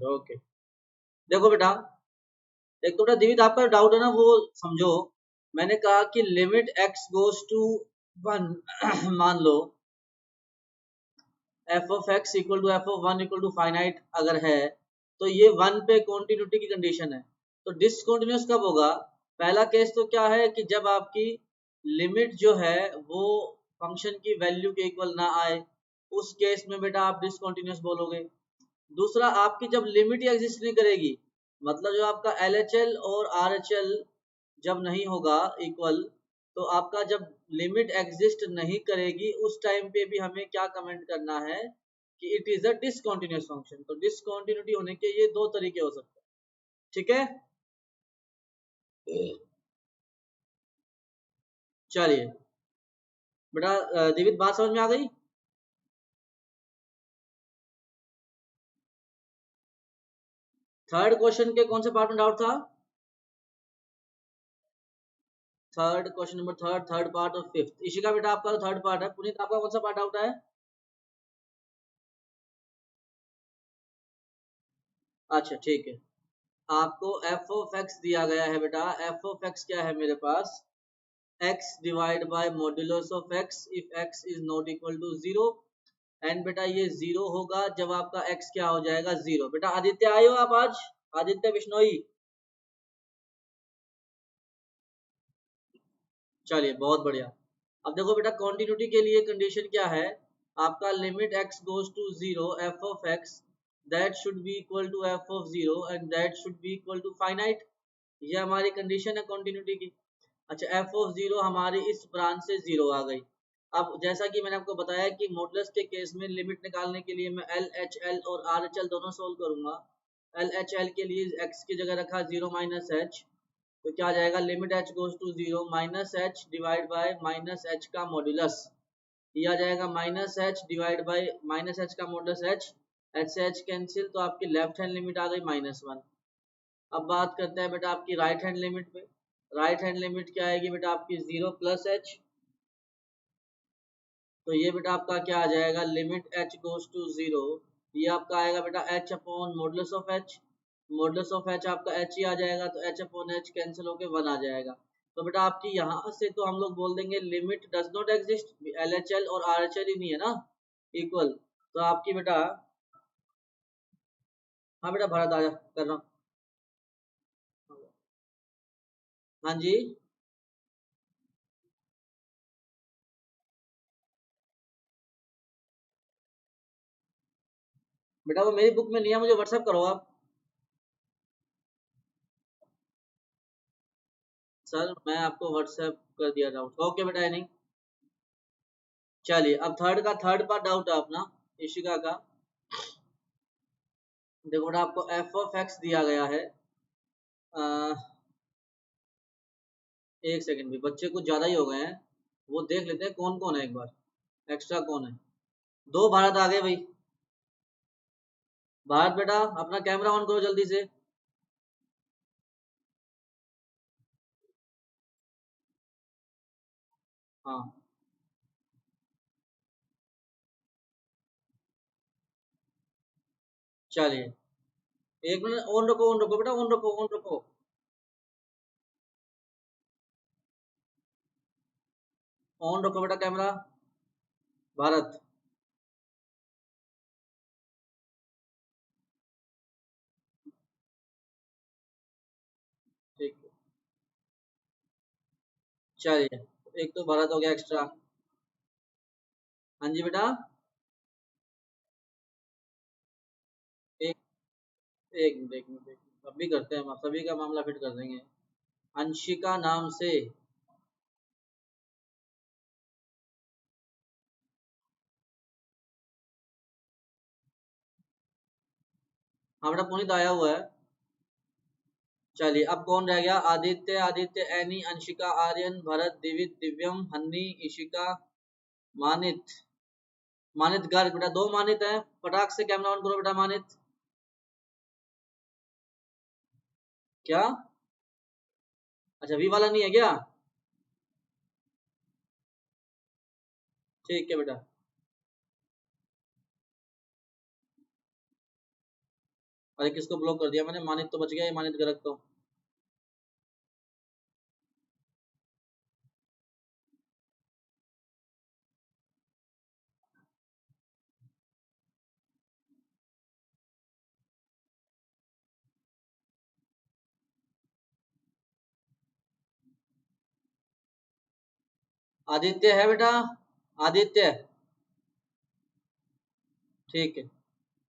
हो। ओके, देखो बेटा, एक तो बेटा दिवित आपका डाउट है ना वो समझो। मैंने कहा कि लिमिट x गोज टू 1 मान लो f of x equal to f of 1 equal to finite अगर है, तो ये 1 पे कॉन्टिन्यूटी की कंडीशन है। तो डिसकंटिन्यूअस कब होगा? पहला केस तो क्या है कि जब आपकी लिमिट जो है वो फंक्शन की वैल्यू के इक्वल ना आए, उस केस में बेटा आप डिसकंटिन्यूअस बोलोगे। दूसरा, आपकी जब लिमिट ही एग्जिस्ट नहीं करेगी, मतलब जो आपका LHL और RHL जब नहीं होगा इक्वल, तो आपका जब लिमिट एग्जिस्ट नहीं करेगी उस टाइम पे भी हमें क्या कमेंट करना है कि it is a discontinuous function. तो डिसकंटिन्यूटी होने के ये दो तरीके हो सकते हैं, ठीक है। चलिए बेटा, दिवित बात समझ में आ गई? थर्ड क्वेश्चन के कौन से पार्ट में डाउट था? Third question number third part और फिफ्थ। इशिका बेटा आपका तो थर्ड पार्ट है। पुनीत आपका कौन सा पार्ट डाउट है? अच्छा ठीक है, आपको एफ ऑफ एक्स दिया गया है बेटा। एफ ऑफ एक्स क्या है मेरे पास? x divide by modulus of x if x is not equal to 0। And बेटा ये 0 होगा जब आपका x क्या हो जाएगा? 0। बेटा आदित्य आए हो आप आज? आदित्य बिश्नोई, चलिए बहुत बढ़िया। अब देखो बेटा, कॉन्टिन्यूटी के लिए कंडीशन क्या है? आपका limit x goes to 0 f of x that should be equal to f of 0 and that should be equal to finite. ये हमारी कंडीशन है कॉन्टिन्यूटी की। अच्छा, एफ ऑफ 0 हमारी इस ब्रांच से 0 आ गई। अब जैसा कि मैंने आपको बताया कि मॉडुलस के केस में लिमिट निकालने के लिए मैं एल एच एल और आर एच एल दोनों सोल्व करूंगा। एल एच एल के लिए x की जगह रखा 0 माइनस एच, तो क्या आ जाएगा? Limit h goes to 0 minus h divide by minus h का मॉड्यूलस। ये आ जाएगा minus h divide by minus h का मॉड्यूलस एच। एच से एच कैंसिल, तो आपकी लेफ्ट हैंड लिमिट आ गई -1। अब बात करते हैं बेटा आपकी राइट हैंड लिमिट पे। राइट हैंड लिमिट क्या आएगी बेटा आपकी? 0 प्लस एच। तो ये बेटा आपका क्या आ जाएगा? लिमिट h गोज टू 0, ये आपका आएगा बेटा h upon modulus of h। Modulus of h आपका h ही आ जाएगा, तो h अपॉन h कैंसिल होके 1 आ जाएगा। तो बेटा आपकी यहाँ से तो हम लोग बोल देंगे limit does not exist, LHL और RHL ही नहीं है ना इक्वल। तो आपकी बेटा, हाँ बेटा भारत आ जा कर रहा हूँ। हाँ जी बेटा, वो मेरी बुक में नहीं है, मुझे व्हाट्सएप करो आप। सर मैं आपको व्हाट्सएप कर दिया डाउट। ओके बेटा, नहीं चलिए, अब थर्ड पार्ट डाउट है अपना इशिका का। देखो बेटा, आपको एफ ऑफ एक्स दिया गया है। एक सेकंड भी, बच्चे कुछ ज्यादा ही हो गए हैं। वो देख लेते हैं कौन कौन है एक बार, एक्स्ट्रा कौन है। दो भारत आ गए भाई। भारत बेटा अपना कैमरा ऑन करो जल्दी से। हाँ चलिए, एक मिनट ऑन रखो बेटा, ऑन रखो। ऑन रखो बेटा कैमरा। भारत, ठीक है, चलिए। एक तो भारत हो गया एक्स्ट्रा। हाँ जी बेटा, एक एक मिनट अभी करते हैं, हम सभी का मामला फिट कर देंगे। अंशिका नाम से, हाँ बेटा पुनीत आया हुआ है। चलिए, अब कौन रह गया? आदित्य, एनी, अंशिका, आर्यन, भरत, दिवित, दिव्यम, हन्नी, इशिका, मानित। मानित गर्ग बेटा, दो मानित हैं। फटाक से कैमरा ऑन करो बेटा मानित। क्या? अच्छा, वी वाला नहीं है क्या? ठीक है बेटा। अरे किसको ब्लॉक कर दिया मैंने? मानित तो बच गया, ये मानित गलत तो। आदित्य है बेटा, आदित्य। ठीक है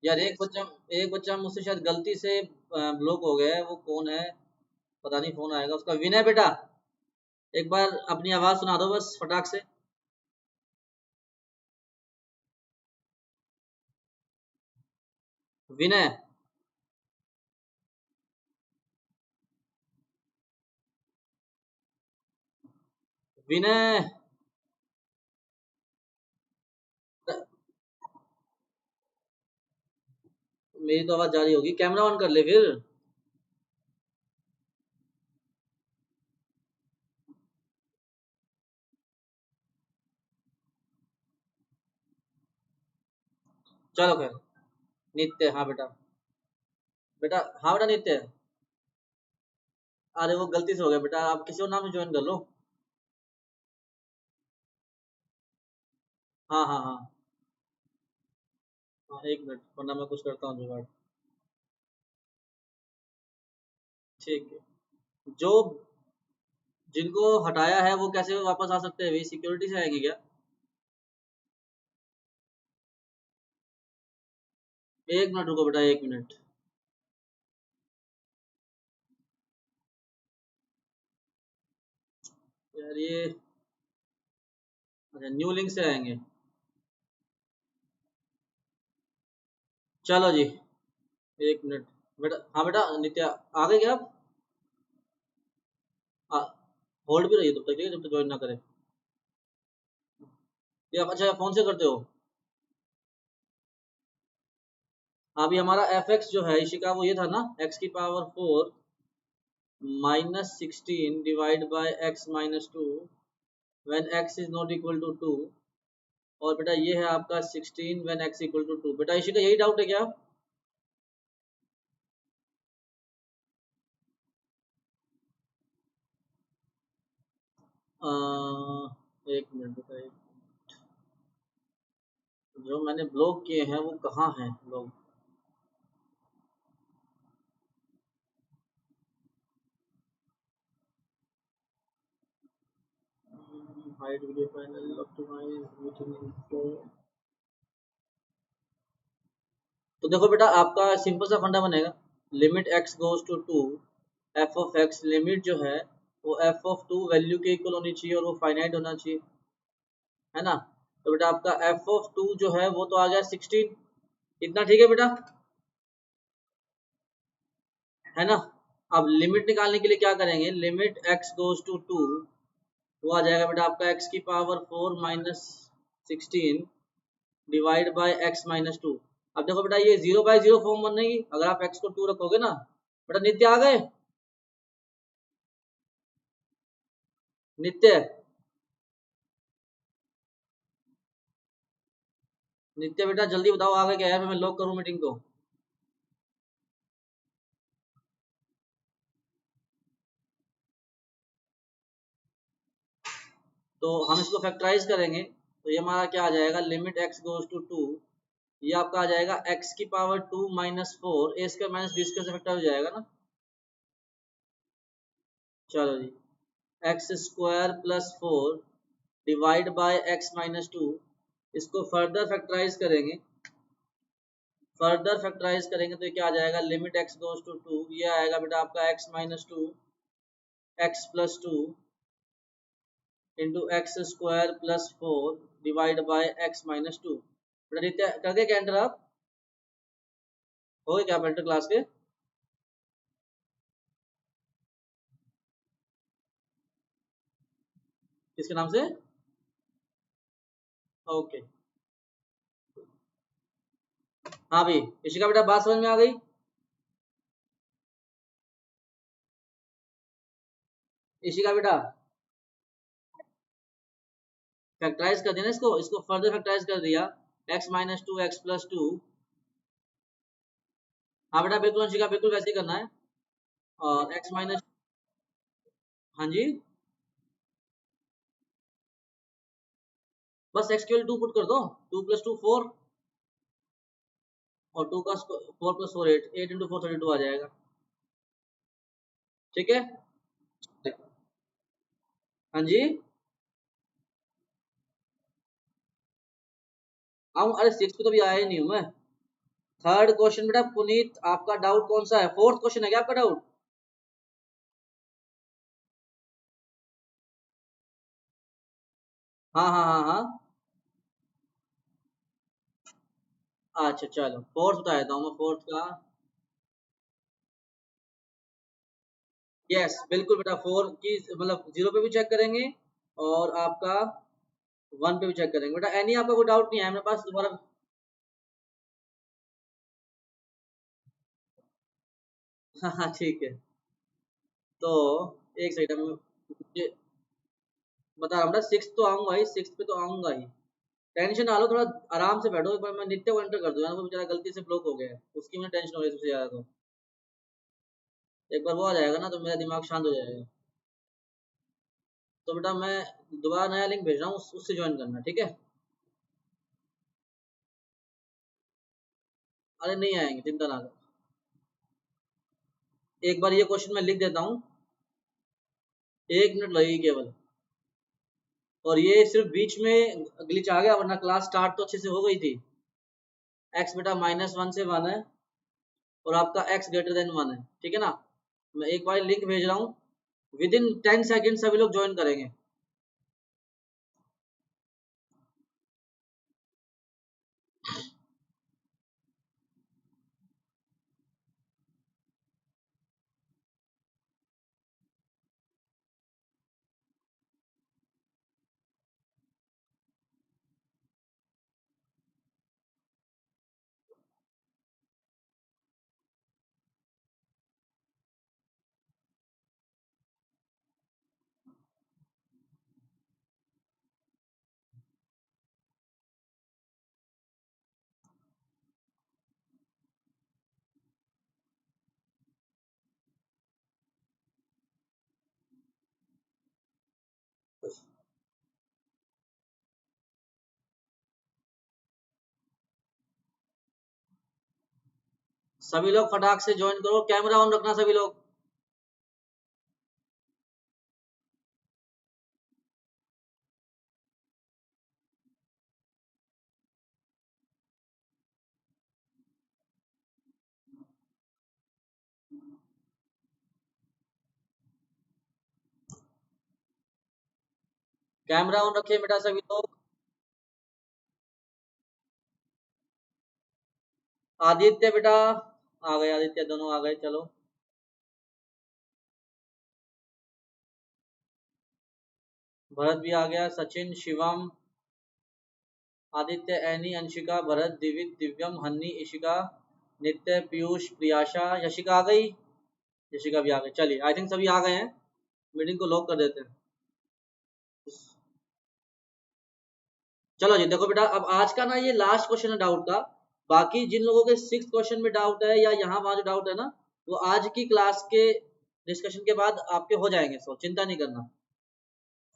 यार, एक बच्चा मुझसे शायद गलती से ब्लॉक हो गया है, वो कौन है पता नहीं, फोन आएगा उसका। विनय बेटा, एक बार अपनी आवाज सुना दो बस फटाक से। विनय, विनय। मेरी तो आवाज जारी होगी, कैमरा ऑन कर ले फिर। चलो खैर। नित्य, हाँ बेटा। बेटा हाँ बेटा नित्य। अरे वो गलती से हो गया बेटा, आप किसी और नाम से ज्वाइन कर लो। हाँ हाँ हाँ। हाँ, एक मिनट, वरना मैं कुछ करता हूँ जुगाड़। ठीक है। जो जिनको हटाया है वो कैसे वापस आ सकते हैं? वही सिक्योरिटी से आएंगे क्या? एक मिनट रुको बेटा, एक मिनट। यार ये, अच्छा न्यू लिंक से आएंगे। चलो जी, एक मिनट। बेटा हाँ बेटा नित्या, आ गए क्या आप? होल्ड भी रहिए तब तक, ठीक है, जब तक ज्वाइन ना करें। ये आप अच्छा फोन से करते हो? अभी हमारा एफ एक्स जो है इसी का वो ये था ना, x⁴ -16 divide by x-2 when x is not equal to 2। और बेटा ये है आपका 16 व्हेन x इक्वल टू 2। बेटा इसी का यही डाउट है क्या? एक मिनट बेटा, जो मैंने ब्लॉक किए हैं वो कहाँ हैं लोग? Hide video panel, optimise meeting info. तो देखो बेटा, आपका सिंपल सा फंडा बनेगा। Limit x goes to 2, f of x limit जो है वो एफ ऑफ 2 वैल्यू के इक्वल होनी चाहिए, और वो फाइनाइट होना चाहिए, है ना? तो बेटा आपका एफ ऑफ 2 जो है वो तो आ गया 16। इतना ठीक है बेटा, है ना? अब लिमिट निकालने के लिए क्या करेंगे? लिमिट x गोज टू 2, वो आ जाएगा बेटा आपका x⁴ -16 डिवाइड बाय x-2। अब देखो बेटा, ये 0/0 फॉर्म बनेगी अगर आप x को 2 रखोगे ना। बेटा नित्य आ गए? नित्य, नित्य बेटा जल्दी बताओ आ गए क्या यार, मैं लॉक करूं मीटिंग को। तो हम इसको फैक्टराइज करेंगे, तो ये हमारा क्या आ जाएगा? लिमिट x गोज टू 2, ये आपका आ जाएगा x⁴ -4 a² - b² से फैक्टर हो जाएगा ना। चलो जी, x² + 4 डिवाइड बाय x-2, इसको फर्दर फैक्टराइज करेंगे तो ये क्या आ जाएगा? लिमिट x गोज टू 2, ये आएगा बेटा आपका x-2 x+2 into x² + 4 divide by x-2। बेटा नित्य कर दे क्या एंटर आप? हो गए क्या आप एंटर क्लास के? किसके नाम से? ओके। हाँ भाई, इशिका बेटा बात समझ में आ गई? इशिका बेटा, फैक्टराइज कर देना इसको, इसको फर्दर फैक्टराइज कर दिया। x-2 x+2, हाँ बेटा बिल्कुल अंशिका, बिल्कुल वैसे ही करना है। और एक्स माइनस, हाँ जी, बस एक्स के 2 पुट कर दो, 2 + 2 4, और 4 + 4 8, 8 × 4 32 आ जाएगा। ठीक है, हाँ जी। आऊँ, अरे 6 पे तो भी आया ही नहीं हूँ मैं। थर्ड क्वेश्चन बेटा पुनीत, आपका डाउट कौन सा है? फोर्थ क्वेश्चन है क्या आपका डाउट? हाँ हाँ हाँ हाँ, अच्छा चलो फोर्थ बता देता हूँ मैं, फोर्थ का। यस बिल्कुल बेटा, 4 की मतलब 0 पे भी चेक करेंगे, और आपका 1 पे भी चेक करेंगे बेटा। एनी आपका कोई डाउट नहीं है मेरे पास दोबारा? हाँ हाँ ठीक है। तो एक सेकंड में मुझे बता रहा हूँ ना, 6 तो आऊंगा ही, 6 पे तो आऊंगा ही। टेंशन ना लो, थोड़ा आराम से बैठो। एक बार मैं नित्य को एंटर कर दूं यार, वो बेचारा गलती से ब्लॉक हो गया है, उसकी मुझे टेंशन हो रही है सबसे ज्यादा। तो एक बार वो आ जाएगा ना तो मेरा दिमाग शांत हो जाएगा। तो बेटा मैं दोबारा नया लिंक भेज रहा हूँ, उससे ज्वाइन करना, ठीक है? अरे नहीं आएंगे, चिंता ना करो। एक बार ये क्वेश्चन मैं लिख देता हूँ, 1 मिनट लगेगी केवल। और ये सिर्फ बीच में ग्लिच आ गया, वरना क्लास स्टार्ट तो अच्छे से हो गई थी। एक्स बेटा -1 से 1 है, और आपका एक्स ग्रेटर देन 1 है, ठीक है ना? मैं एक बार लिंक भेज रहा हूँ, विद इन 10 सेकेंड सभी लोग ज्वाइन करेंगे। सभी लोग फटाक से ज्वाइन करो, कैमरा ऑन रखना सभी लोग। कैमरा ऑन रखिए बेटा सभी लोग। आदित्य बेटा आ गए, आदित्य दोनों आ गए, चलो। भरत भी आ गया, सचिन, शिवम, आदित्य, एनी, अंशिका, भरत, दिवित, दिव्यम, हन्नी, इशिका, नित्य, पीयूष, प्रियाशा, यशिका आ गई। यशिका भी आ गई, चलिए आई थिंक सभी आ गए हैं। मीटिंग को लॉक कर देते हैं। चलो जी देखो बेटा, अब आज का ना ये लास्ट क्वेश्चन है डाउट का। बाकी जिन लोगों के 6th क्वेश्चन में डाउट है, या यहाँ वहां जो डाउट है ना, वो आज की क्लास के डिस्कशन के बाद आपके हो जाएंगे, सो चिंता नहीं करना।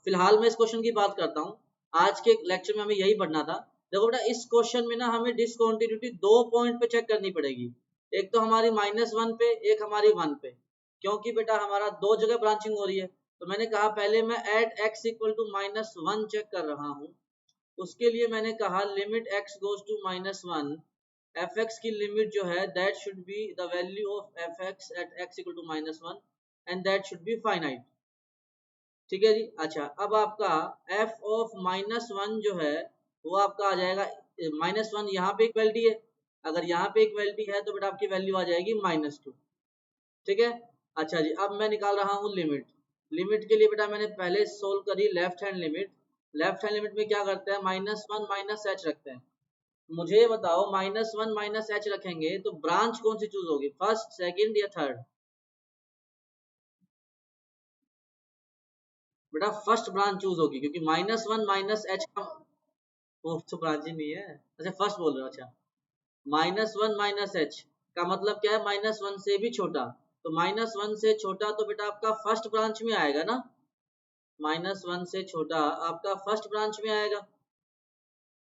फिलहाल मैं इस क्वेश्चन की बात करता हूँ। आज के लेक्चर में हमें यही पढ़ना था। देखो बेटा, इस क्वेश्चन में ना हमें डिसकंटिन्यूटी 2 पॉइंट पे चेक करनी पड़ेगी। एक तो हमारी -1 पे, एक हमारी 1 पे। क्योंकि बेटा हमारा दो जगह ब्रांचिंग हो रही है, तो मैंने कहा पहले मैं at x equal to -1 check कर रहा हूँ। उसके लिए मैंने कहा limit x goes to -1, f x की लिमिट जो है that should be the value of f x at x equal to -1, and that should be finite. ठीक है जी। अच्छा, अब आपका f ऑफ -1 जो है वो आपका आ जाएगा -1, यहाँ पे एक वैल्यू है। अगर यहाँ पे एक वैल्यू है तो बेटा आपकी वैल्यू आ जाएगी -2। ठीक है। अच्छा जी, अब मैं निकाल रहा हूँ लिमिट। लिमिट के लिए बेटा मैंने पहले सोल्व करी left hand limit. Left hand limit में क्या करते हैं, -1 -h रखते हैं। मुझे ये बताओ, -1 -h रखेंगे तो ब्रांच कौन सी चूज होगी, फर्स्ट, सेकंड या थर्ड? बेटा फर्स्ट ब्रांच चूज होगी, क्योंकि -1 -h का वो तो ब्रांच ही नहीं है। अच्छा फर्स्ट बोल रहे हो, अच्छा। -1 -h का मतलब क्या है, -1 से भी छोटा। तो -1 से छोटा तो बेटा आपका फर्स्ट ब्रांच में आएगा ना, -1 से छोटा आपका फर्स्ट ब्रांच में आएगा।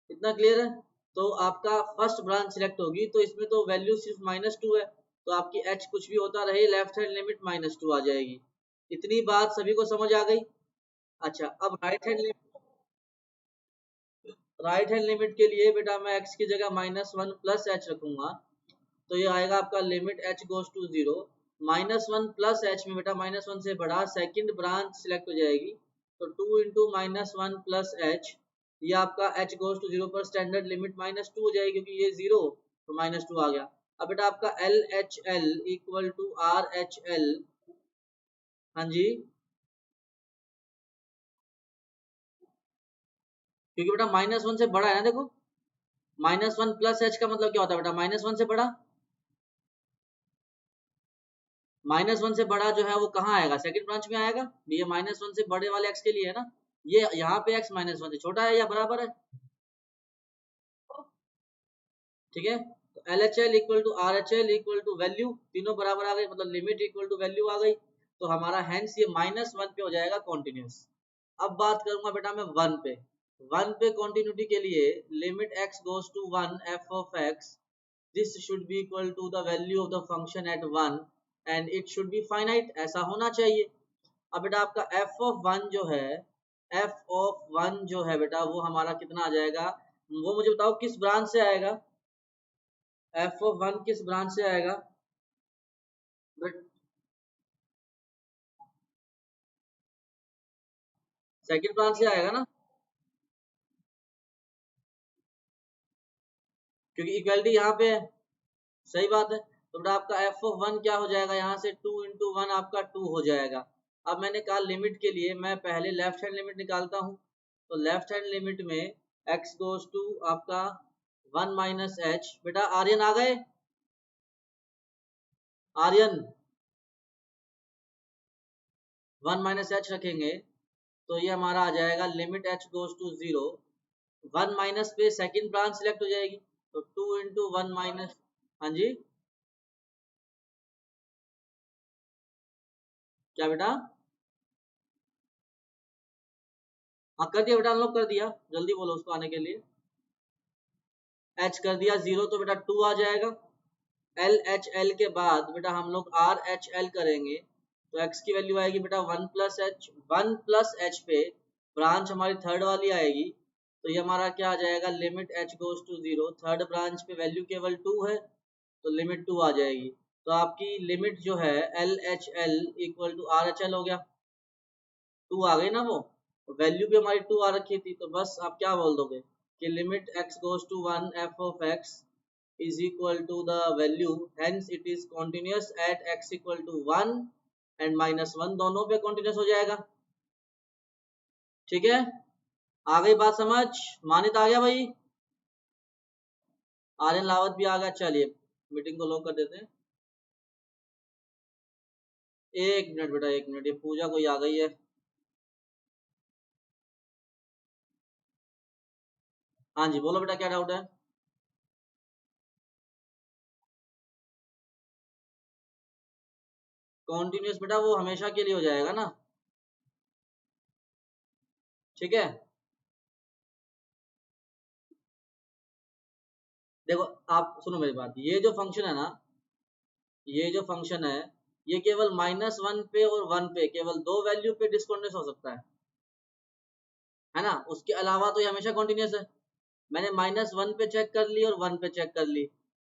इतना क्लियर है? तो आपका फर्स्ट ब्रांच सिलेक्ट होगी, तो इसमें तो वैल्यू सिर्फ -2 है, तो आपकी h कुछ भी होता रहे, लेफ्ट हैंड लिमिट -2 आ जाएगी। इतनी बात सभी को समझ आ गई? अच्छा, अब राइट हैंड लिमिट के लिए बेटा मैं x की जगह -1 प्लस h रखूंगा, तो ये आएगा आपका limit h goes to 0। -1 plus h में बेटा -1 से बड़ा सेकंड ब्रांच सिलेक्ट हो जाएगी, तो 2 इंटू -1 प्लस h, ये आपका h गोज टू 0 पर स्टैंडर्ड लिमिट -2 हो जाएगी, क्योंकि ये 0 तो -2 आ गया। अब बेटा आपका L H L equal to R H L, हाँ जी, क्योंकि बेटा -1 से बड़ा है ना, देखो -1 प्लस h का मतलब क्या होता है बेटा, -1 से बड़ा। -1 से बड़ा जो है वो कहाँ आएगा, सेकंड ब्रांच में आएगा। ये -1 से बड़े वाले x के लिए है ना, ये यहाँ पे x -1 से छोटा है या बराबर है, ठीक है। तो L H L equal to R H L equal to value, तीनों बराबर आ गए, मतलब लिमिट इक्वल टू वैल्यू आ गई, तो हमारा हैंस ये -1 पे हो जाएगा कॉन्टिन्यूस। अब बात करूंगा बेटा मैं 1 पे। 1 पे कॉन्टिन्यूटी के लिए limit x goes to 1 f of x, this should be equal to the value of the function at 1 and it should be finite, ऐसा होना चाहिए। अब बेटा आपका f ऑफ 1 जो है, f ऑफ 1 जो है बेटा वो हमारा कितना आ जाएगा, वो मुझे बताओ किस ब्रांच से आएगा, f ऑफ 1 किस ब्रांच से आएगा। सेकंड ब्रांच से आएगा ना, क्योंकि इक्वलिटी यहाँ पे है, सही बात है। तो बेटा आपका f ऑफ 1 क्या हो जाएगा, यहाँ से 2 इंटू 1 आपका 2 हो जाएगा। अब मैंने कहा लिमिट के लिए मैं पहले लेफ्ट हैंड लिमिट निकालता हूँ, तो लेफ्ट हैंड लिमिट में x गोज टू आपका 1 माइनस एच, बेटा आर्यन आ गए, आर्यन 1 माइनस एच रखेंगे, तो ये हमारा आ जाएगा limit h goes to 0। 1 minus पे सेकंड ब्रांच सिलेक्ट हो जाएगी, तो 2 इंटू 1 माइनस, हाँ जी, क्या बेटा, हाँ कर दिया बेटा, अनलॉक कर दिया, जल्दी बोलो उसको आने के लिए। h कर दिया 0, तो बेटा 2 आ जाएगा। एल एच एल के बाद बेटा हम लोग आर एच एल करेंगे, तो x की वैल्यू आएगी बेटा 1 प्लस एच, 1 प्लस एच पे ब्रांच हमारी थर्ड वाली आएगी, तो ये हमारा क्या आ जाएगा, limit h goes to 0, third branch पे वैल्यू केवल 2 है, तो लिमिट 2 आ जाएगी। तो आपकी लिमिट जो है L H L equal to R H L हो गया, 2 आ गई ना, वो वैल्यू भी हमारी 2 आ रखी थी, तो बस आप क्या बोल दोगे कि limit x goes to 1 f of x is equal to the value, hence it is continuous at x equal to 1 and -1, दोनों पे continuous हो जाएगा, ठीक है। आ गई बात समझ, मानित आ गया भाई, आर्यन लावत भी आ गया। चलिए मीटिंग को लॉक कर देते हैं। एक मिनट बेटा, एक मिनट, ये पूजा कोई आ गई है। हाँ जी बोलो बेटा, क्या डाउट है। कॉन्टिन्यूस बेटा वो हमेशा के लिए हो जाएगा ना, ठीक है। देखो आप सुनो मेरी बात, ये जो फंक्शन है ना, ये जो फंक्शन है, ये केवल -1 पे और 1 पे केवल दो वैल्यू पे डिस्कॉन्टिन्यूस हो सकता है ना, उसके अलावा तो ये हमेशा कॉन्टिन्यूस है। मैंने -1 पे चेक कर ली और 1 पे चेक कर ली,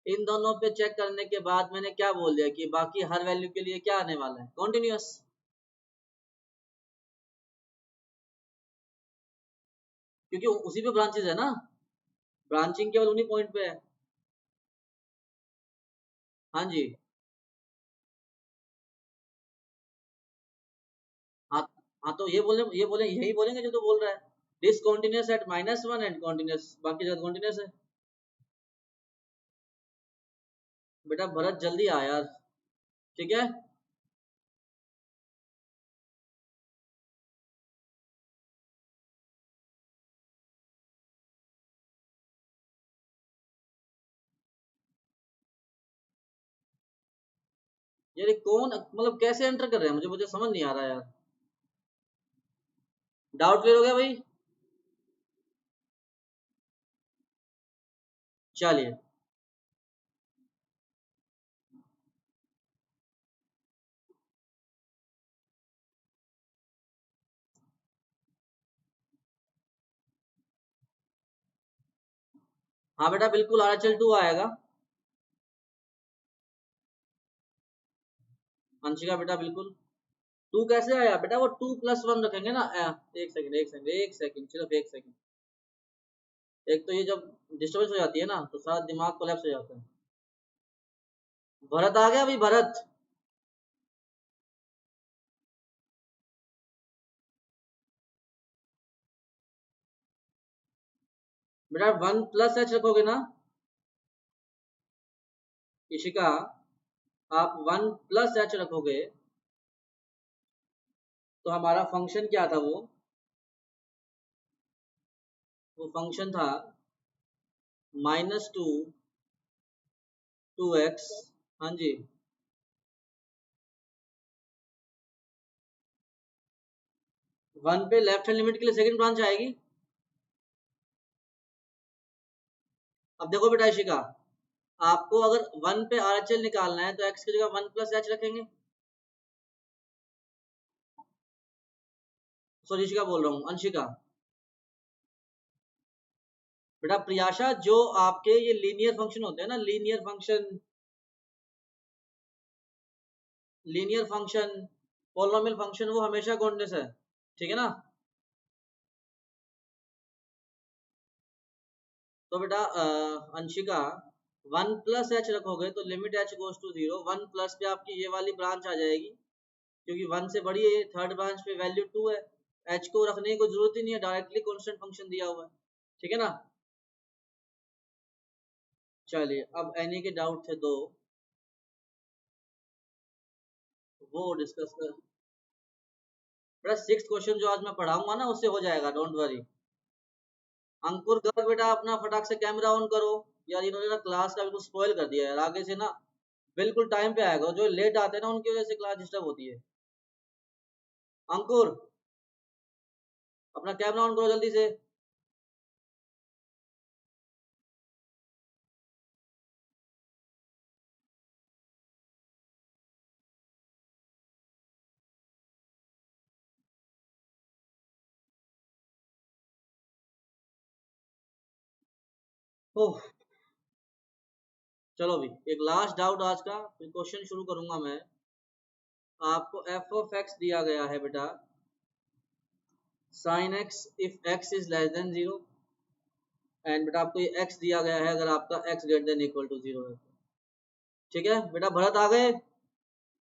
इन दोनों पे चेक करने के बाद मैंने क्या बोल दिया कि बाकी हर वैल्यू के लिए क्या आने वाला है, कॉन्टिन्यूस, क्योंकि उसी पे ब्रांचेस है ना, ब्रांचिंग केवल उन्हीं पॉइंट पे है। हाँ जी, हाँ, हाँ तो ये बोले यही बोलेंगे जो तो बोल रहा है, डिसकॉन्टिन्यूस एट -1 एंड कॉन्टिन्यूस बाकी जगह कॉन्टिन्यूस है। बेटा भरत जल्दी आ यार, ठीक है। यार ये कौन मतलब कैसे एंटर कर रहे हैं, मुझे मुझे समझ नहीं आ रहा यार। डाउट क्लियर हो गया भाई? चलिए, हाँ बेटा बिल्कुल RHL 2 आएगा। अंशिका बेटा बिल्कुल। 2 कैसे आया बेटा, वो 2+1 रखेंगे ना। एक सेकंड एक सेकंड एक सेकंड, सिर्फ एक सेकंड। एक तो ये जब डिस्टर्बेंस हो जाती है ना तो सारा दिमाग कोलैप्स हो जाता है। भरत आ गया भाई, भरत। बेटा 1+H रखोगे ना इशिका, आप 1+H रखोगे तो हमारा फंक्शन क्या था, वो फंक्शन था -2 2x। हाँ जी। 1 पे लेफ्ट हैंड लिमिट के लिए सेकंड ब्रांच आएगी। अब देखो बेटा इशिका, आपको अगर 1 पे RHL निकालना है तो x की जगह 1+H रखेंगे। सॉरी इशिका बोल रहा हूँ, अंशिका। बेटा प्रियाशा, जो आपके ये लीनियर फंक्शन होते हैं ना, लीनियर फंक्शन पॉलिनोमियल फंक्शन, वो हमेशा कॉन्टिन्यूअस है, ठीक है ना। तो बेटा अंशिका, 1+H रखोगे तो लिमिट h गोज टू 0। 1+ पे आपकी ये वाली ब्रांच आ जाएगी, क्योंकि 1 से बड़ी है, थर्ड ब्रांच पे वैल्यू 2 है। h को रखने की कोई जरूरत ही नहीं है, डायरेक्टली कांस्टेंट फंक्शन दिया हुआ है, ठीक है ना। चलिए, अब एनी के डाउट थे दो, वो डिस्कस कर। बेटा 6th क्वेश्चन जो आज मैं पढ़ाऊंगा ना उससे हो जाएगा, डोंट वरी। अंकुर गर्ग बेटा अपना फटाक से कैमरा ऑन करो। यार इन्होंने ना क्लास का बिल्कुल स्पॉइल कर दिया है, आगे से ना बिल्कुल टाइम पे आएगा, जो लेट आते हैं ना उनकी वजह से क्लास डिस्टर्ब होती है। अंकुर अपना कैमरा ऑन करो जल्दी से। ओह, चलो भी एक लास्ट डाउट आज का, फिर क्वेश्चन शुरू करूंगा मैं। आपको f(x) दिया गया है बेटा, sin x if x is less than 0। And बेटा आपको ये x दिया गया है अगर आपका x greater than equal to 0 है। ठीक है बेटा, भरत आ गए?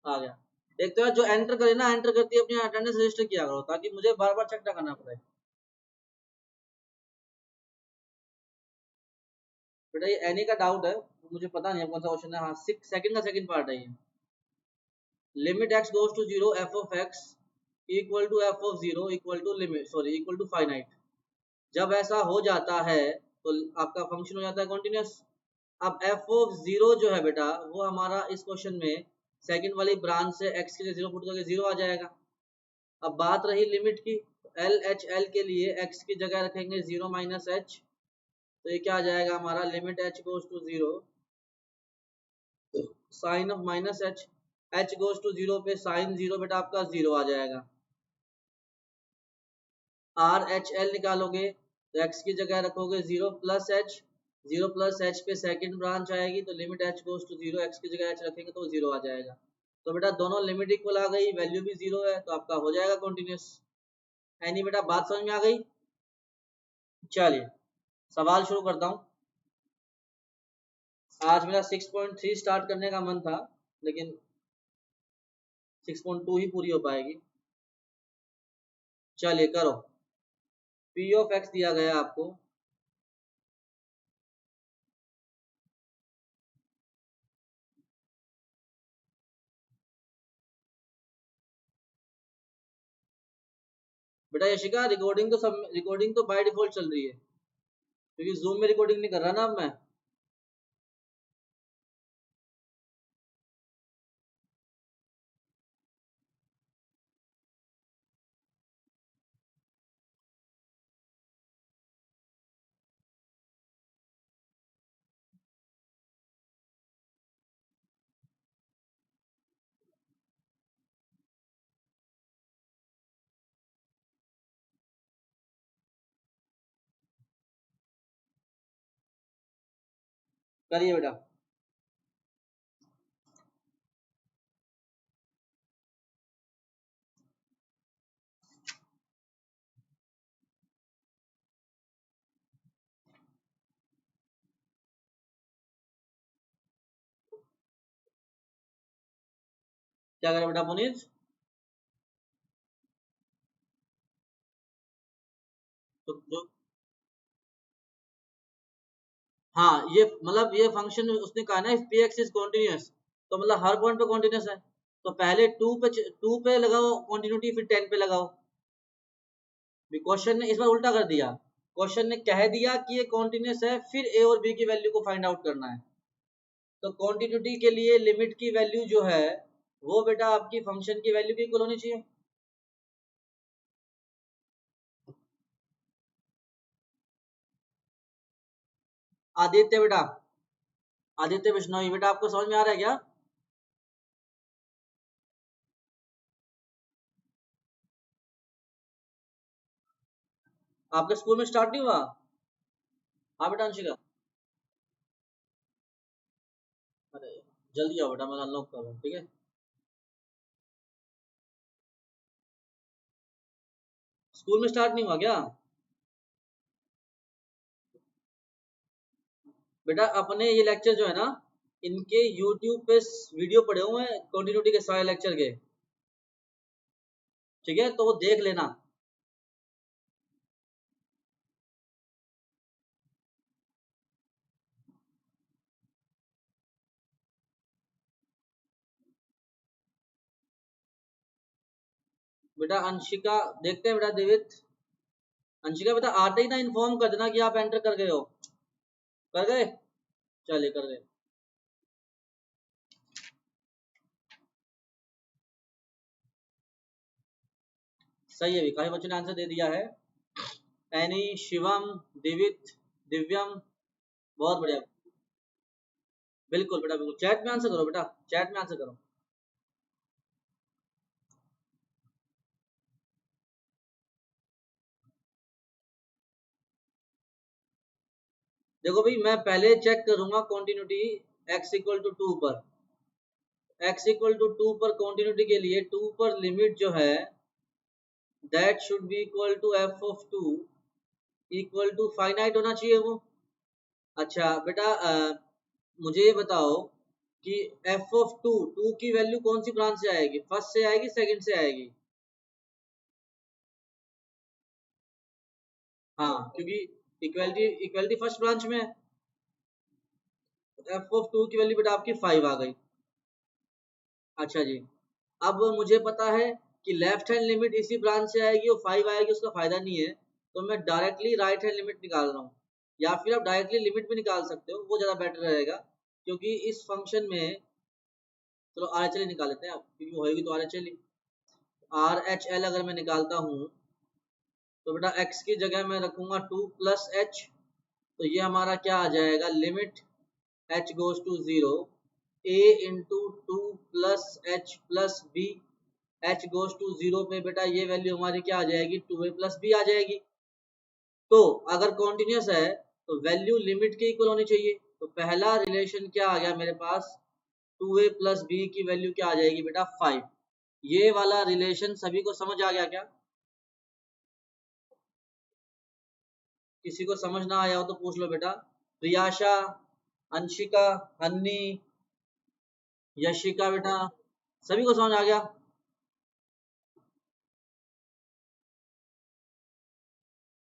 आ गया। एक तो जो एंटर करे ना, एंटर करती है अपनी अटेंडेंस रजिस्टर किया करो, ताकि मुझे बार बार चेक ना करना पड़े। बेटा ये एनी का डाउट है, मुझे पता नहीं है कौन सा क्वेश्चन है। हाँ, सेकंड का सेकंड पार्ट है ये। Limit x goes to 0 f(x) equal to f(0) equal to limit sorry equal to finite. जब ऐसा हो जाता है तो आपका फंक्शन हो जाता है कॉन्टिन्यूअस। अब f(0) जो है बेटा, वो हमारा इस क्वेश्चन में सेकंड वाली ब्रांच से x के लिए 0 पुट करके 0 आ जाएगा। अब बात रही लिमिट की, LHL के लिए x की जगह रखेंगे 0-h, तो ये क्या आ जाएगा हमारा, limit h goes to 0 sine of -h। h goes to 0 पे साइन 0 बेटा आपका 0 आ जाएगा। RHL निकालोगे तो x की जगह रखोगे 0+h, 0+h पे सेकंड ब्रांच आएगी तो limit h goes to 0, x की जगह h रखेंगे तो 0 आ जाएगा। तो बेटा दोनों लिमिट इक्वल आ गई, वैल्यू भी 0 है, तो आपका हो जाएगा कॉन्टिन्यूअस। एनी बेटा बात समझ में आ गई? चलिए सवाल शुरू करता हूँ। आज मेरा 6.3 स्टार्ट करने का मन था, लेकिन 6.2 ही पूरी हो पाएगी। चलिए करो। P ऑफ x दिया गया आपको, बेटा यशिका रिकॉर्डिंग तो बाय डिफॉल्ट चल रही है, क्योंकि जूम में रिकॉर्डिंग नहीं कर रहा ना अब मैं। करिए बेटा। क्या करें बेटा पुनीत? तो हाँ, ये मतलब ये फंक्शन उसने कहा ना if P x is continuous, तो मतलब हर पॉइंट पे कॉन्टिन्यूस है। तो पहले टू पे लगाओ कॉन्टिन्यूटी, फिर 10 पे लगाओ। क्वेश्चन ने इस बार उल्टा कर दिया। क्वेश्चन ने कह दिया कि ये कॉन्टिन्यूस है, फिर ए और बी की वैल्यू को फाइंड आउट करना है। तो कॉन्टिन्यूटी के लिए लिमिट की वैल्यू जो है वो बेटा आपकी फंक्शन की वैल्यू की इक्वल होनी चाहिए। आदित्य बेटा, आदित्य बिश्नोई बेटा, आपको समझ में आ रहा है क्या? आपके स्कूल में स्टार्ट नहीं हुआ? हाँ बेटा अंशिका। अरे जल्दी आओ बेटा, मैं अनलॉक कर रहा हूँ, ठीक है। स्कूल में स्टार्ट नहीं हुआ क्या? बेटा अपने ये लेक्चर जो है ना, इनके यूट्यूब पे वीडियो पड़े हुए हैं कंटिन्यूटी के सारे लेक्चर के, ठीक है, तो वो देख लेना। बेटा अंशिका, देखते हैं बेटा देवित। अंशिका बेटा आते ही ना इन्फॉर्म कर देना कि आप एंटर कर गए हो। कर गए? चलिए कर गए। सही है, भी काफी बच्चों ने आंसर दे दिया है। एनी, शिवम, दिवित, दिव्यम, बहुत बढ़िया। बिल्कुल बेटा बिल्कुल, चैट में आंसर करो बेटा, चैट में आंसर करो। देखो भाई, मैं पहले चेक करूंगा कॉन्टिन्यूटी x इक्वल टू 2 पर। x इक्वल टू 2 पर कॉन्टिन्यूटी के लिए 2 पर लिमिट जो है that should be equal to f of 2 equal to finite होना चाहिए वो। अच्छा बेटा मुझे ये बताओ कि f ऑफ 2, 2 की वैल्यू कौन सी ब्रांच से आएगी, फर्स्ट से आएगी सेकंड से आएगी? हाँ, क्योंकि इक्वलिटी इक्वलिटी फर्स्ट ब्रांच में है। f ऑफ 2 की वैल्यू बेटा आपकी 5 आ गई। अच्छा जी, अब मुझे पता है कि लेफ्ट हैंड लिमिट इसी ब्रांच से आएगी और 5 आएगी, उसका फायदा नहीं है, तो मैं डायरेक्टली राइट हैंड लिमिट निकाल रहा हूँ। या फिर आप डायरेक्टली लिमिट भी निकाल सकते हो, वो ज़्यादा बेटर रहेगा, क्योंकि इस फंक्शन में चलो आर एच एल निकाल लेते हैं आप, क्योंकि वो होगी तो are H L. Are H L अगर मैं निकालता हूँ तो बेटा x की जगह मैं रखूंगा 2 प्लस एच, तो ये हमारा क्या आ जाएगा, limit h goes to 0 a into 2 plus h plus b. h goes to 0 पे बेटा ये वैल्यू हमारी क्या आ जाएगी, 2a प्लस बी आ जाएगी। तो अगर कॉन्टिन्यूस है तो वैल्यू लिमिट के इक्वल होनी चाहिए। तो पहला रिलेशन क्या आ गया मेरे पास, 2a प्लस बी की वैल्यू क्या आ जाएगी बेटा 5। ये वाला रिलेशन सभी को समझ आ गया क्या? किसी को समझ ना आया हो तो पूछ लो बेटा। प्रियाशा, अंशिका, हन्नी, यशिका बेटा, सभी को समझ आ गया?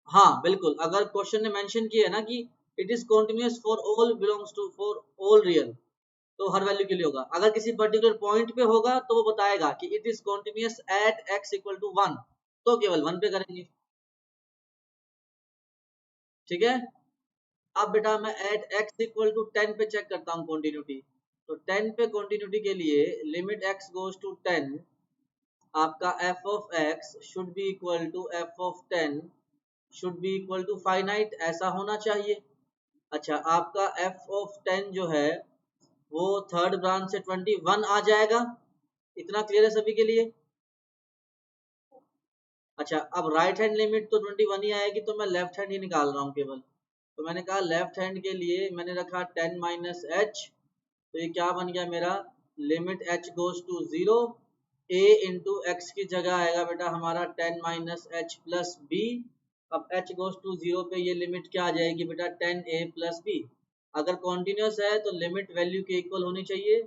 हाँ बिल्कुल, अगर क्वेश्चन ने मेंशन किया है ना कि it is continuous for all belongs to for all real, तो हर वैल्यू के लिए होगा। अगर किसी पर्टिकुलर पॉइंट पे होगा तो वो बताएगा कि it is continuous at x equal to 1, तो केवल 1 पे करेंगे, ठीक है। अब बेटा मैं एट x इक्वल टू 10 पे चेक करता हूँ कॉन्टिन्यूटी। तो 10 पे कॉन्टिन्यूटी के लिए लिमिट x गोज टू 10, आपका f of x should be equal to f of 10 should be equal to finite, ऐसा होना चाहिए। अच्छा, आपका f ऑफ 10 जो है वो थर्ड ब्रांच से 21 आ जाएगा, इतना क्लियर है सभी के लिए? अच्छा, अब राइट हैंड लिमिट तो 21 ही आएगी, तो मैं लेफ्ट हैंड ही निकाल रहा हूँ केवल। तो मैंने कहा लेफ्ट हैंड के लिए मैंने रखा 10 माइनस एच, तो ये क्या बन गया मेरा, limit h goes to 0, a into x की जगह आएगा बेटा हमारा 10 माइनस एच प्लस बी। अब एच गोज टू 0 पे ये लिमिट क्या आ जाएगी बेटा 10 ए प्लस बी। अगर कॉन्टिन्यूस है तो लिमिट वैल्यू के इक्वल होनी चाहिए,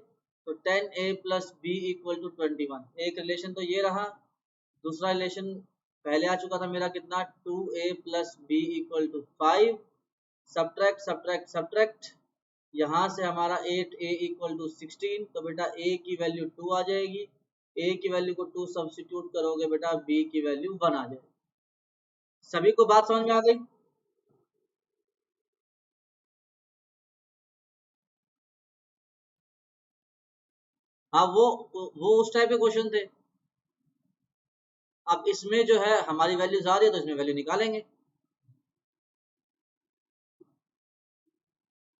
तो 10 a plus b equal to 21। एक रिलेशन तो ये रहा। दूसरा रिलेशन पहले आ चुका था मेरा कितना, 2a plus b equal to 5, subtract subtract subtract, यहाँ से हमारा 8a इक्वल टू 16, तो बेटा a की वैल्यू 2 आ जाएगी, a की वैल्यू को 2 सब्स्टिट्यूट करोगे बेटा b की वैल्यू 1 आ जाएगी। सभी को बात समझ में आ गई? हाँ, वो उस टाइप के क्वेश्चन थे। अब इसमें जो है हमारी वैल्यूज आ रही है तो इसमें वैल्यू निकालेंगे।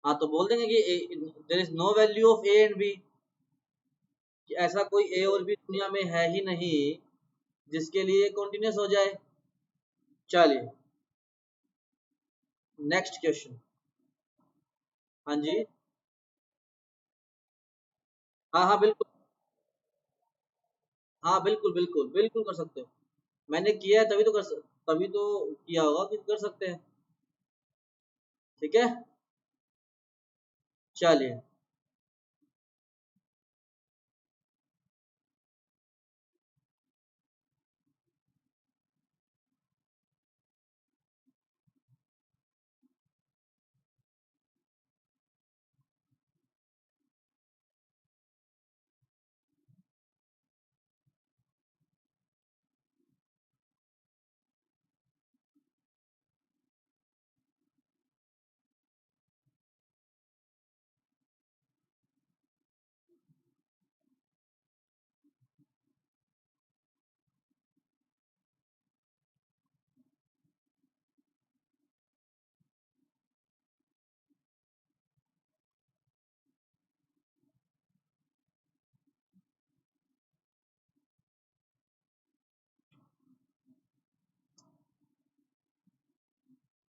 हाँ, तो बोल देंगे कि there is no value of a and b, कि ऐसा कोई ए और बी दुनिया में है ही नहीं जिसके लिए कॉन्टिन्यूस हो जाए। चलिए नेक्स्ट क्वेश्चन। हाँ जी, हाँ हाँ बिल्कुल, हाँ बिल्कुल बिल्कुल बिल्कुल कर सकते हो। मैंने किया है तभी तो किया होगा कि कर सकते हैं। ठीक है, चलिए।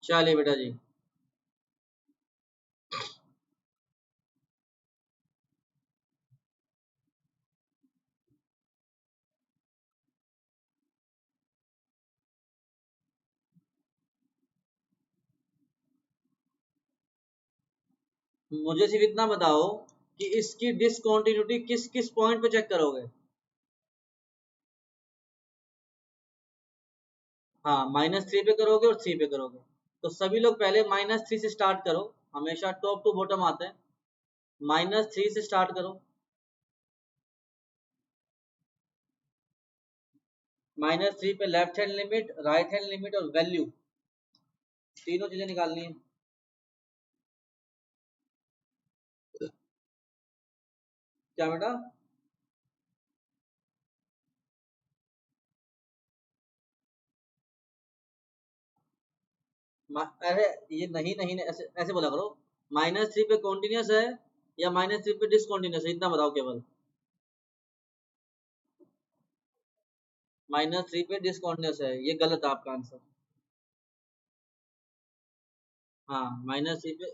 चलिए बेटा जी, मुझे सिर्फ इतना बताओ कि इसकी डिसकंटिन्यूटी किस किस पॉइंट पे चेक करोगे। हाँ, -3 पे करोगे और 3 पे करोगे। तो सभी लोग पहले -3 से स्टार्ट करो, हमेशा टॉप टू बॉटम आते हैं। -3 से स्टार्ट करो, -3 पे left hand limit, right hand limit और वैल्यू, तीनों चीजें निकालनी है। क्या बेटा? अरे ये नहीं नहीं नहीं, ऐसे ऐसे बोला करो, -3 पे कॉन्टिन्यूस है या -3 पे डिसकंटिन्यूस है, इतना बताओ केवल। -3 पे डिसकंटिन्यूस है, ये गलत है आपका आंसर। हाँ, -3 पे,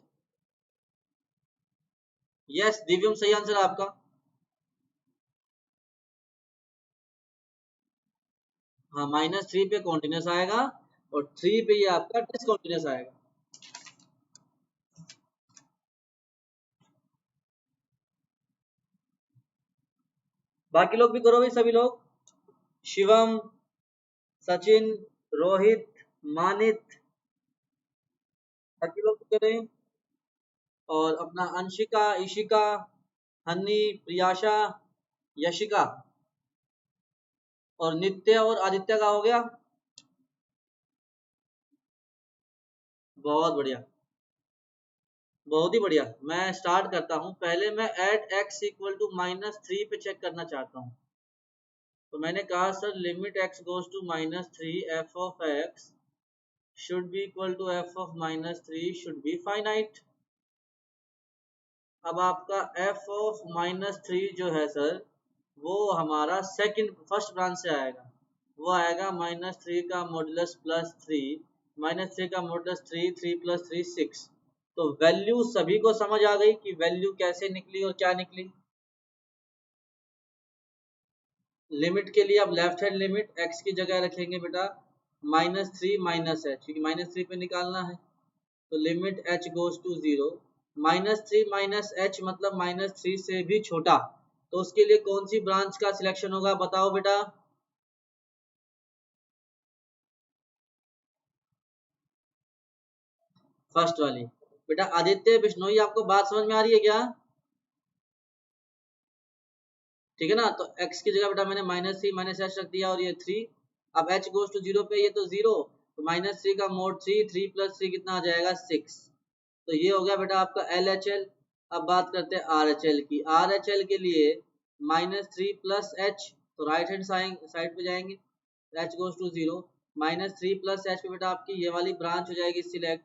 यस दिव्यम, सही आंसर है आपका। हाँ, -3 पे कॉन्टिन्यूस आएगा और 3 पे ये आपका डिसकंटिन्यूस आएगा। बाकी लोग भी करो भाई, सभी लोग, शिवम, सचिन, रोहित, मानित, बाकी लोग भी करें। और अपना अंशिका, इशिका, हनी, प्रियाशा, यशिका और नित्य और आदित्य का हो गया। बहुत बढ़िया, बहुत ही बढ़िया। मैं स्टार्ट करता हूँ, पहले मैं एट एक्स इक्वल टू -3 पे चेक करना चाहता हूँ। तो मैंने कहा sir limit x goes to -3, f of x should be equal to f of -3 should be finite. अब आपका एफ ऑफ -3 जो है सर, वो हमारा फर्स्ट ब्रांच से आएगा, वो आएगा -3 का मॉडुलस +3, -3 का मॉडुलस 3, 3 + 3 6। तो वैल्यू सभी को समझ आ गई कि वैल्यू कैसे निकली और क्या निकली। लिमिट के लिए आप लेफ्ट हैंड लिमिट x की जगह रखेंगे बेटा -3 - h, क्योंकि -3 पे निकालना है। तो limit h goes to 0, -3 - h मतलब -3 से भी छोटा। तो उसके लिए कौन सी ब्रांच का सिलेक्शन होगा बताओ बेटा। फर्स्ट वाली। बेटा आदित्य बिश्नोई, आपको बात समझ में आ रही है क्या? ठीक है ना। तो x की जगह बेटा मैंने -3 - h रख दिया और ये 3। अब h गोज टू 0 पे ये तो 0, तो -3 का mod 3, 3 + 3 कितना आ जाएगा 6। तो ये हो गया बेटा आपका LHL। अब बात करते हैं RHL की। RHL के लिए -3 + h, तो राइट हैंड साइड पे जाएंगे, h गोज टू 0, -3 + h पे बेटा आपकी ये वाली ब्रांच हो जाएगी सिलेक्ट।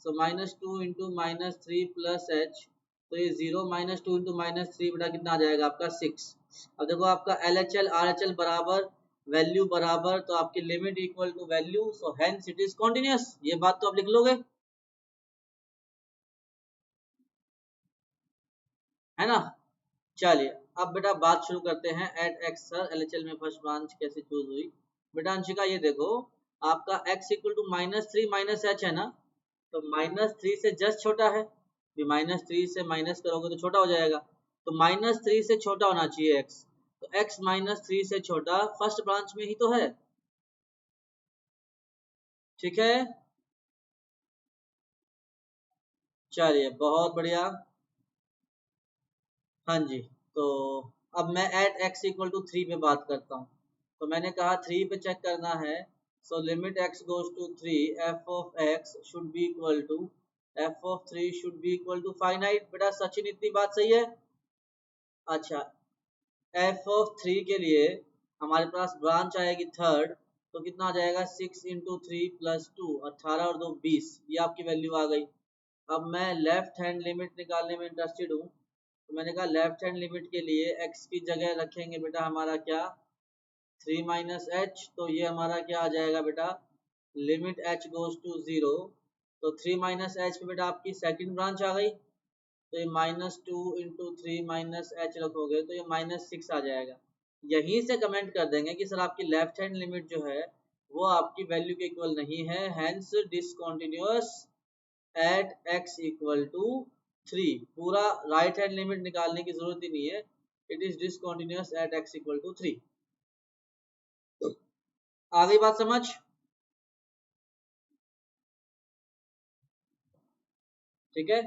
सो -2 इंटू -3 + h, तो ये 0 -2 इंटू -3 बेटा कितना आ जाएगा आपका 6। अब देखो आपका LHL RHL बराबर, वैल्यू बराबर, तो आपकी limit equal to value, so hence it is continuous. ये बात तो आप लिख लोगे, है ना। चलिए अब बेटा बात शुरू करते हैं। एट एक्स सर LHL में फर्स्ट ब्रांच कैसे चूज हुई। बेटा अंशिका ये देखो, आपका x इक्वल टू -3 - h है ना, तो -3 से जस्ट छोटा है, -3 से माइनस करोगे तो छोटा हो जाएगा। तो -3 से छोटा होना चाहिए x, तो x -3 से छोटा फर्स्ट ब्रांच में ही तो है। ठीक है, चलिए बहुत बढ़िया। हाँ जी। तो अब मैं एट x इक्वल टू 3 पे बात करता हूँ। तो मैंने कहा 3 पे चेक करना है। So limit x goes to 3, f of x should be equal to, f of 3 should be equal to finite. बेटा सचिन इतनी बात सही है। अच्छा, f ऑफ 3 के लिए हमारे पास ब्रांच आएगी थर्ड, तो कितना आ जाएगा 6 इंटू 3 + 2, 18 और 2 20, ये आपकी वैल्यू आ गई। अब मैं लेफ्ट हैंड लिमिट निकालने में इंटरेस्टेड हूँ। तो मैंने कहा लेफ्ट हैंड लिमिट के लिए x की जगह रखेंगे बेटा हमारा क्या 3 - h, तो ये हमारा क्या आ जाएगा बेटा लिमिट h गोज टू 0। तो 3 - h पे बेटा आपकी सेकंड ब्रांच आ गई, तो ये -2 इंटू 3 - h रखोगे तो ये -6 आ जाएगा। यहीं से कमेंट कर देंगे कि सर आपकी लेफ्ट हैंड लिमिट जो है वो आपकी वैल्यू के इक्वल नहीं है, hence discontinuous at x equal to 3। पूरा राइट हैंड लिमिट निकालने की जरूरत ही नहीं है, it is discontinuous at x equal to 3। आ गई बात समझ। ठीक है,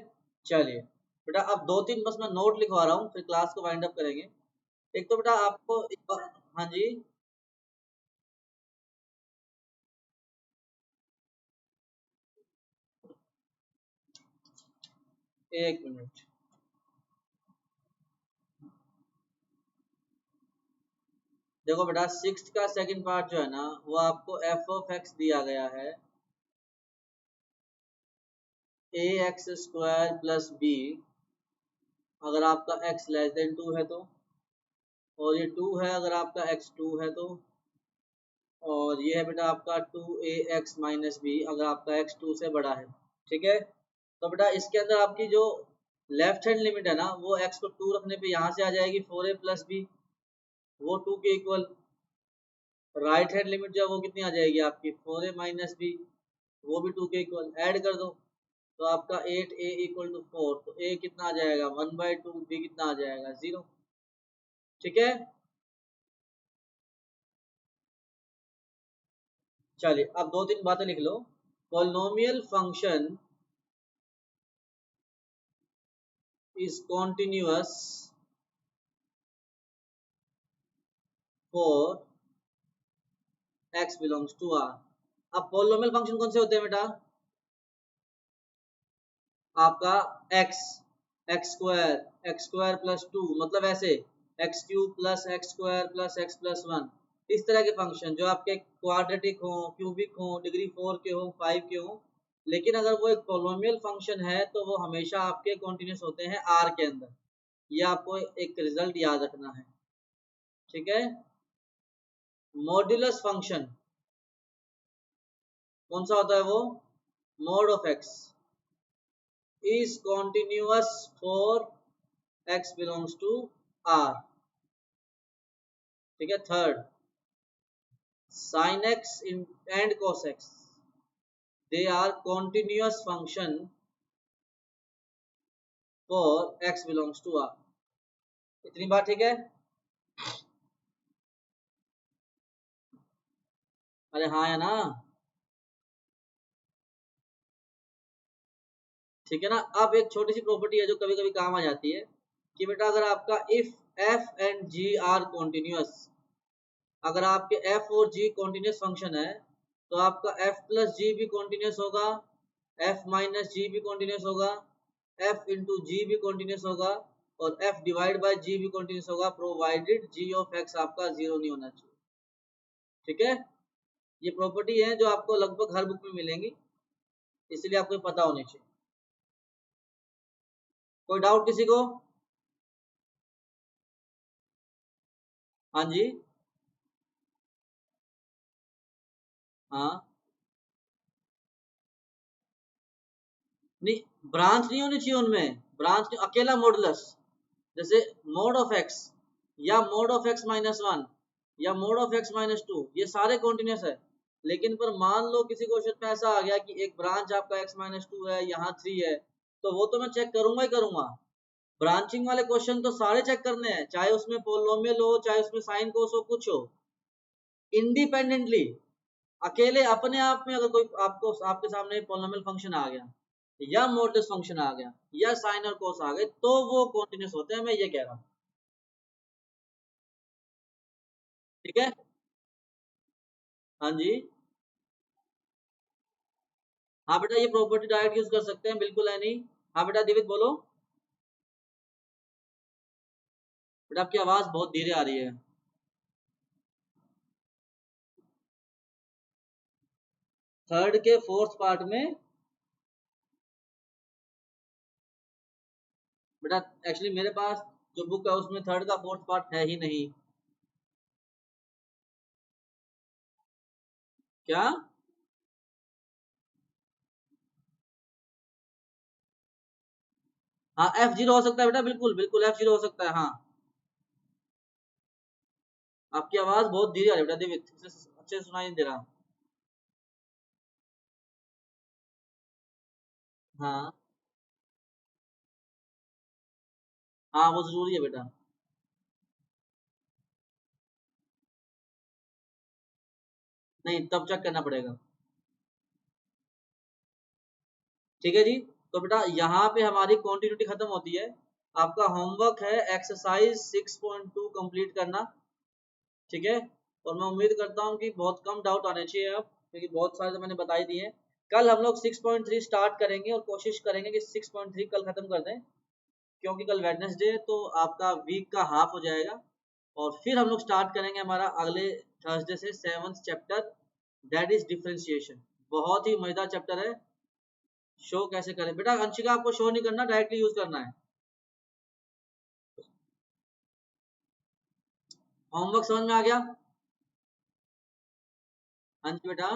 चलिए बेटा अब दो तीन बस मैं नोट लिखवा रहा हूँ, फिर क्लास को वाइंड अप करेंगे। एक तो बेटा आपको हाँ जी, एक मिनट। देखो बेटा सिक्स का सेकंड पार्ट जो है ना, वो आपको f ऑफ x दिया गया है ax² + b, अगर आपका x लेस देन 2 है तो, और ये 2 है अगर आपका x 2 है तो, और ये है बेटा आपका 2ax - b अगर आपका x 2 से बड़ा है। ठीक है, तो बेटा इसके अंदर आपकी जो लेफ्ट हैंड लिमिट है ना, वो x को 2 रखने पे यहाँ से आ जाएगी 4a + b, वो 2 के इक्वल। राइट हैंड लिमिट जो है वो कितनी आ जाएगी आपकी 4a - b, वो भी 2 के इक्वल। ऐड कर दो तो आपका 8a इक्वल टू 4, तो a कितना आ जाएगा 1/2, b कितना आ जाएगा 0। ठीक है, चलिए अब दो तीन बातें लिख लो। Polynomial function is continuous for x belongs to R। अब पॉलिनोमियल फंक्शन कौन से होते हैं बेटा, आपका x² + 2, मतलब ऐसे x³ + x² + x + 1, इस तरह के फंक्शन जो आपके क्वाड्रेटिक हो, क्यूबिक हो, डिग्री 4 के हो, 5 के हो, लेकिन अगर वो एक पॉलिनोमियल फंक्शन है तो वो हमेशा आपके कॉन्टिन्यूस होते हैं R के अंदर। ये आपको एक रिजल्ट याद रखना है। ठीक है, मॉड्यूलस फंक्शन कौन सा होता है वो? Mod of x is continuous for x belongs to R. ठीक है। Third, sin x and cos x, they are continuous function for x belongs to r। इतनी बात ठीक है? अरे हाँ या ना? ठीक है ना। अब एक छोटी सी प्रॉपर्टी है जो कभी कभी काम आ जाती है कि बेटा अगर आपका if f and g are continuous, अगर आपके f और g कॉन्टिन्यूअस फंक्शन है तो आपका f प्लस जी भी कॉन्टिन्यूअस होगा, f माइनस जी भी कॉन्टिन्यूअस होगा, f इंटू जी भी कॉन्टिन्यूअस होगा और f डिवाइड बाय g भी कॉन्टिन्यूअस होगा, प्रोवाइडेड g ऑफ x आपका जीरो नहीं होना चाहिए। ठीक है। ये प्रॉपर्टी है जो आपको लगभग हर बुक में मिलेंगी, इसलिए आपको पता होनी चाहिए। कोई डाउट किसी को? हाँ जी। हाँ नहीं, ब्रांच नहीं होनी चाहिए उनमें, ब्रांच नहीं, अकेला मॉडुलस। जैसे मोड ऑफ एक्स या mod of x minus one या mod of x minus two, ये सारे कॉन्टिन्यूस है। लेकिन पर मान लो किसी क्वेश्चन में ऐसा आ गया कि एक ब्रांच आपका एक्स माइनस टू है, यहाँ थ्री है, तो वो तो मैं चेक करूंगा ही करूंगा। ब्रांचिंग वाले क्वेश्चन तो सारे चेक करने हैं, चाहे उसमें पोलोमियल हो, चाहे उसमें साइन कोस हो, कुछ हो, इंडिपेंडेंटली, अकेले अपने आप में। अगर कोई आपको आपके सामने पोलोमियल फंक्शन आ गया या मॉडुलस फंक्शन आ गया या साइन और कोस आ गए तो वो कॉन्टिन्यूस होते हैं, मैं ये कह रहा हूँ। ठीक है। हाँ जी। हाँ बेटा, ये प्रॉपर्टी डायरेक्ट यूज कर सकते हैं, बिल्कुल है नहीं। हाँ बेटा दिवित बोलो। बेटा आपकी आवाज बहुत धीरे आ रही है। थर्ड के फोर्थ पार्ट में बेटा, एक्चुअली मेरे पास जो बुक है उसमें थर्ड का फोर्थ पार्ट है ही नहीं। क्या? हाँ एफ जीरो हो सकता है बेटा, बिल्कुल बिल्कुल एफ जीरो हो सकता है। हाँ आपकी आवाज बहुत धीरे आ रही है बेटा दिवित, अच्छे से सुनाई नहीं दे रहा। हाँ हाँ वो जरूरी है बेटा। नहीं तब चेक करना पड़ेगा। ठीक है जी। तो बेटा यहाँ पे हमारी कॉन्टिन्यूटी खत्म होती है। आपका होमवर्क है एक्सरसाइज 6.2 कंप्लीट करना। ठीक है। और मैं उम्मीद करता हूँ कि बहुत कम डाउट आने चाहिए अब, क्योंकि बहुत सारे तो मैंने बता ही दिए हैं। कल हम लोग 6.3 स्टार्ट करेंगे और कोशिश करेंगे कि 6.3 कल खत्म कर दें, क्योंकि कल वेडनेसडे है तो आपका वीक का हाफ हो जाएगा। और फिर हम लोग स्टार्ट करेंगे हमारा अगले थर्सडे से 7th chapter, that is differentiation. बहुत ही मजेदार चैप्टर है। शो कैसे करें बेटा? अंशिका आपको शो नहीं करना, डायरेक्टली यूज करना है। होमवर्क समझ में आ गया? हाँ जी बेटा।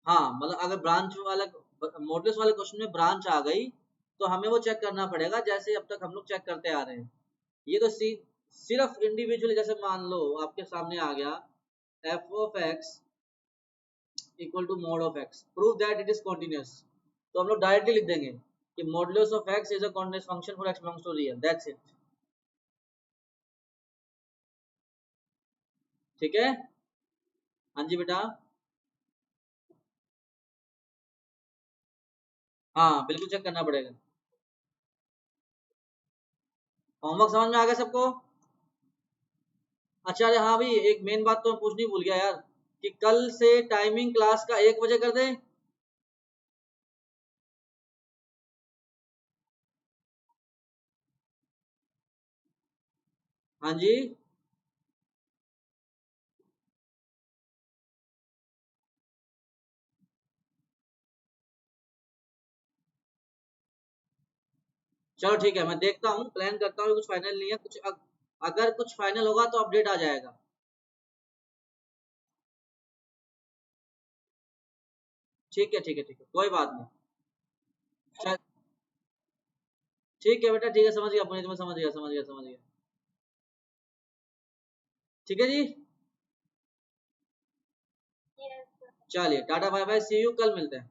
हाँ मतलब अगर ब्रांच वाला मॉडल्स वाले क्वेश्चन में ब्रांच आ गई तो हमें वो चेक करना पड़ेगा, जैसे अब तक हम लोग चेक करते आ रहे हैं। ये तो सिर्फ इंडिविजुअली, जैसे मान लो आपके सामने आ गया f of x equal to mod of x, prove that it is continuous, तो हम लोग डायरेक्टली लिख देंगे कि modulus of x is a continuous function for x belongs to real, that's it. ठीक है। हाँ जी बेटा। हाँ बिल्कुल चेक करना पड़ेगा। होमवर्क समझ में आ गया सबको? अच्छा अरे हाँ भाई, एक मेन बात तो मैं पूछनी भूल गया यार, कि कल से टाइमिंग क्लास का 1 बजे कर दें। हाँ जी। चलो ठीक है, मैं देखता हूँ, प्लान करता हूँ, कुछ फाइनल नहीं है कुछ, अगर कुछ फाइनल होगा तो अपडेट आ जाएगा। ठीक है ठीक है ठीक है, कोई बात नहीं। चल ठीक है बेटा, ठीक है, समझ गया पुनीत, मैं समझ गया समझ गया समझ गया। ठीक है जी, चलिए टाटा बाय बाय, सी यू, कल मिलते हैं।